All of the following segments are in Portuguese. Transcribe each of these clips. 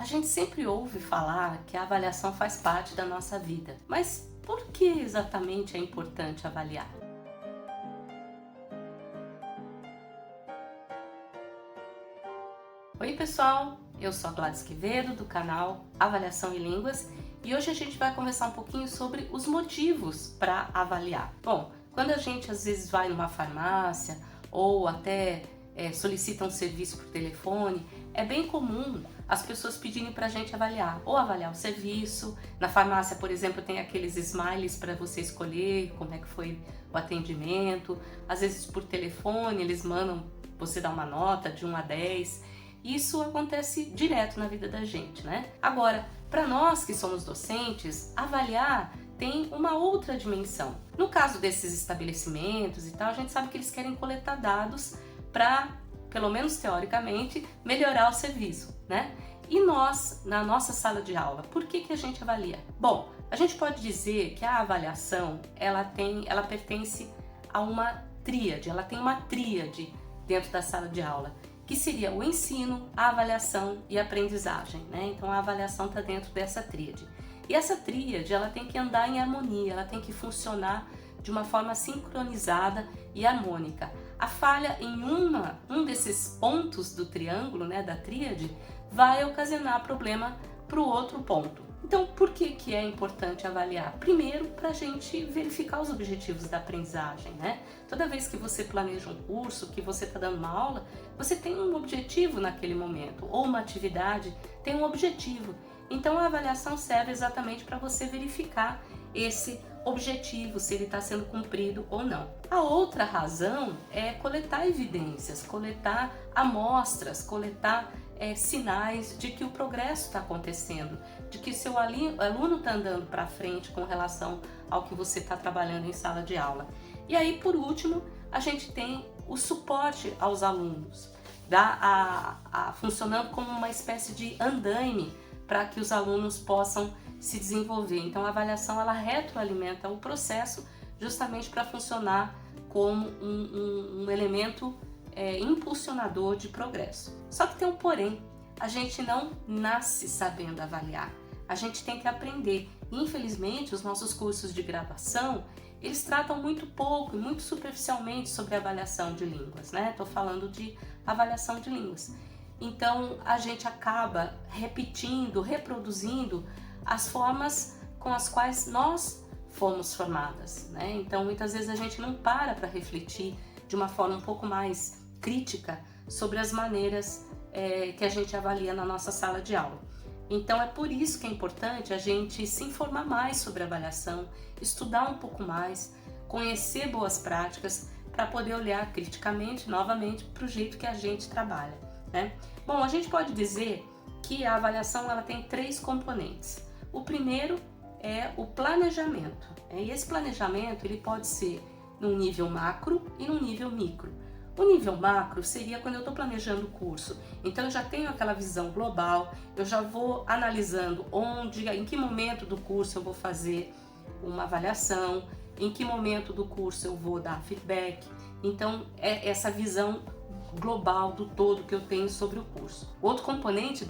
gente sempre ouve falar que a avaliação faz parte da nossa vida, mas por que exatamente é importante avaliar? Oi pessoal, eu sou a Gladys Quevedo do canal Avaliação em Línguas e hoje a gente vai conversar um pouquinho sobre os motivos para avaliar. Bom, quando a gente às vezes vai numa farmácia ou até solicita um serviço por telefone, é bem comum as pessoas pedirem para a gente avaliar, ou avaliar o serviço. Na farmácia, por exemplo, tem aqueles smileys para você escolher como é que foi o atendimento. Às vezes por telefone eles mandam você dar uma nota de 1 a 10. Isso acontece direto na vida da gente, né? Agora, para nós que somos docentes, avaliar tem uma outra dimensão. No caso desses estabelecimentos e tal, a gente sabe que eles querem coletar dados para, pelo menos teoricamente, melhorar o serviço, né? E nós, na nossa sala de aula, por que a gente avalia? Bom, a gente pode dizer que a avaliação, ela pertence a uma tríade, ela tem uma tríade dentro da sala de aula, que seria o ensino, a avaliação e a aprendizagem, né? Então a avaliação está dentro dessa tríade. E essa tríade, ela tem que andar em harmonia, ela tem que funcionar de uma forma sincronizada e harmônica. A falha em um desses pontos do triângulo, né, da tríade, vai ocasionar problema para o outro ponto. Então, por que é importante avaliar? Primeiro, para a gente verificar os objetivos da aprendizagem, né? Toda vez que você planeja um curso, que você está dando uma aula, você tem um objetivo naquele momento, ou uma atividade tem um objetivo. Então, a avaliação serve exatamente para você verificar esse objetivo, se ele está sendo cumprido ou não. A outra razão é coletar evidências, coletar amostras, coletar sinais de que o progresso está acontecendo, de que seu aluno está andando para frente com relação ao que você está trabalhando em sala de aula. E aí, por último, a gente tem o suporte aos alunos, funcionando como uma espécie de andaime para que os alunos possam se desenvolver. Então a avaliação, ela retroalimenta o processo justamente para funcionar como um elemento impulsionador de progresso. Só que tem um porém, a gente não nasce sabendo avaliar, a gente tem que aprender. Infelizmente, os nossos cursos de graduação, eles tratam muito pouco e muito superficialmente sobre a avaliação de línguas, né? Estou falando de avaliação de línguas. Então, a gente acaba repetindo, reproduzindo as formas com as quais nós fomos formadas, né? Então, muitas vezes a gente não para refletir de uma forma um pouco mais crítica sobre as maneiras que a gente avalia na nossa sala de aula. Então, é por isso que é importante a gente se informar mais sobre a avaliação, estudar um pouco mais, conhecer boas práticas para poder olhar criticamente, novamente, para o jeito que a gente trabalha, né? Bom, a gente pode dizer que a avaliação, ela tem 3 componentes. O primeiro é o planejamento. E esse planejamento, ele pode ser num nível macro e num nível micro. O nível macro seria quando eu estou planejando o curso. Então eu já tenho aquela visão global, eu já vou analisando em que momento do curso eu vou fazer uma avaliação, em que momento do curso eu vou dar feedback. Então é essa visão global do todo que eu tenho sobre o curso. O outro componente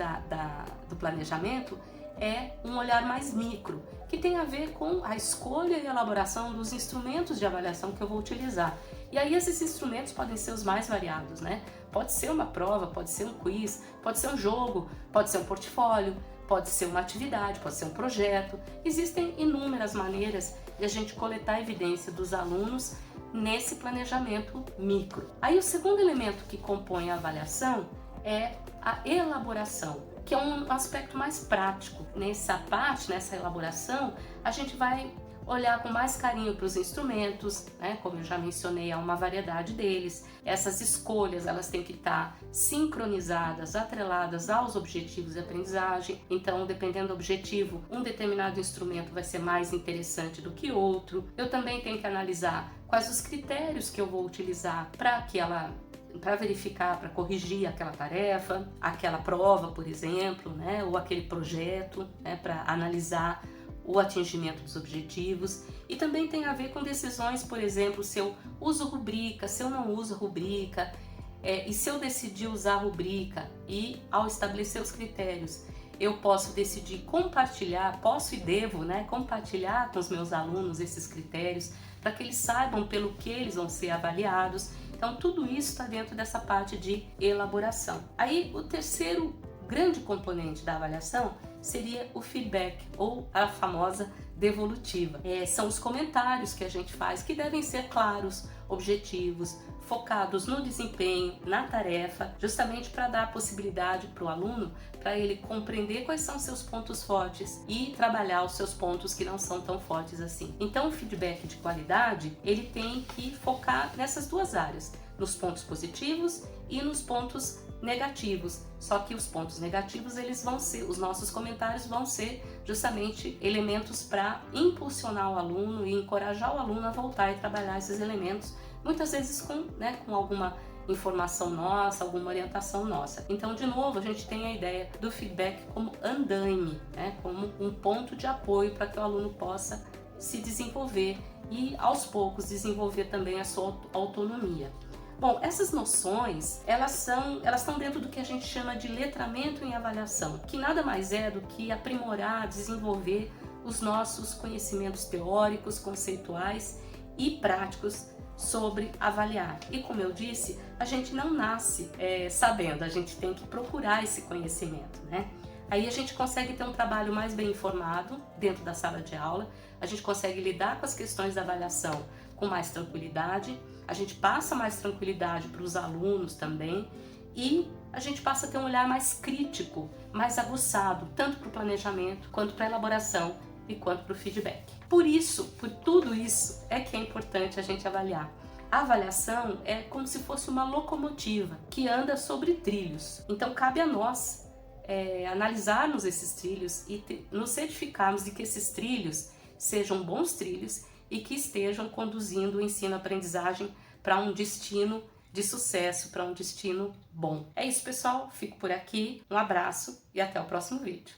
do planejamento é um olhar mais micro, que tem a ver com a escolha e elaboração dos instrumentos de avaliação que eu vou utilizar. E aí esses instrumentos podem ser os mais variados, né? Pode ser uma prova, pode ser um quiz, pode ser um jogo, pode ser um portfólio, pode ser uma atividade, pode ser um projeto. Existem inúmeras maneiras de a gente coletar evidência dos alunos nesse planejamento micro. Aí o segundo elemento que compõe a avaliação é a elaboração, que é um aspecto mais prático. Nessa elaboração, a gente vai olhar com mais carinho para os instrumentos, né? Como eu já mencionei, há uma variedade deles. Essas escolhas, elas têm que estar sincronizadas, atreladas aos objetivos de aprendizagem. Então, dependendo do objetivo, um determinado instrumento vai ser mais interessante do que outro. Eu também tenho que analisar quais os critérios que eu vou utilizar para verificar, para corrigir aquela tarefa, aquela prova, por exemplo, né? Ou aquele projeto, né? Para analisar o atingimento dos objetivos. E também tem a ver com decisões, por exemplo, se eu uso rubrica, se eu não uso rubrica, e se eu decidir usar rubrica e ao estabelecer os critérios, eu posso decidir compartilhar, posso e devo, né, compartilhar com os meus alunos esses critérios para que eles saibam pelo que eles vão ser avaliados. Então tudo isso está dentro dessa parte de elaboração. Aí o terceiro grande componente da avaliação seria o feedback, ou a famosa devolutiva. São os comentários que a gente faz, que devem ser claros, objetivos, focados no desempenho, na tarefa, justamente para dar a possibilidade para o aluno, para ele compreender quais são seus pontos fortes e trabalhar os seus pontos que não são tão fortes assim. Então o feedback de qualidade, ele tem que focar nessas duas áreas, nos pontos positivos e nos pontos negativos. Só que os pontos negativos, eles vão ser, os nossos comentários vão ser justamente elementos para impulsionar o aluno e encorajar o aluno a voltar e trabalhar esses elementos, muitas vezes com alguma informação nossa, alguma orientação nossa. Então, de novo, a gente tem a ideia do feedback como andaime, né? Como um ponto de apoio para que o aluno possa se desenvolver e, aos poucos, desenvolver também a sua autonomia. Bom, essas noções, elas estão dentro do que a gente chama de letramento em avaliação, que nada mais é do que aprimorar, desenvolver os nossos conhecimentos teóricos, conceituais e práticos sobre avaliar. E como eu disse, a gente não nasce sabendo, a gente tem que procurar esse conhecimento, né? Aí a gente consegue ter um trabalho mais bem informado dentro da sala de aula, a gente consegue lidar com as questões da avaliação com mais tranquilidade, a gente passa mais tranquilidade para os alunos também e a gente passa a ter um olhar mais crítico, mais aguçado, tanto para o planejamento, quanto para a elaboração e quanto para o feedback. Por isso, por tudo isso, é que é importante a gente avaliar. A avaliação é como se fosse uma locomotiva que anda sobre trilhos. Então cabe a nós analisarmos esses trilhos e nos certificarmos de que esses trilhos sejam bons trilhos e que estejam conduzindo o ensino-aprendizagem para um destino de sucesso, para um destino bom. É isso, pessoal. Fico por aqui. Um abraço e até o próximo vídeo.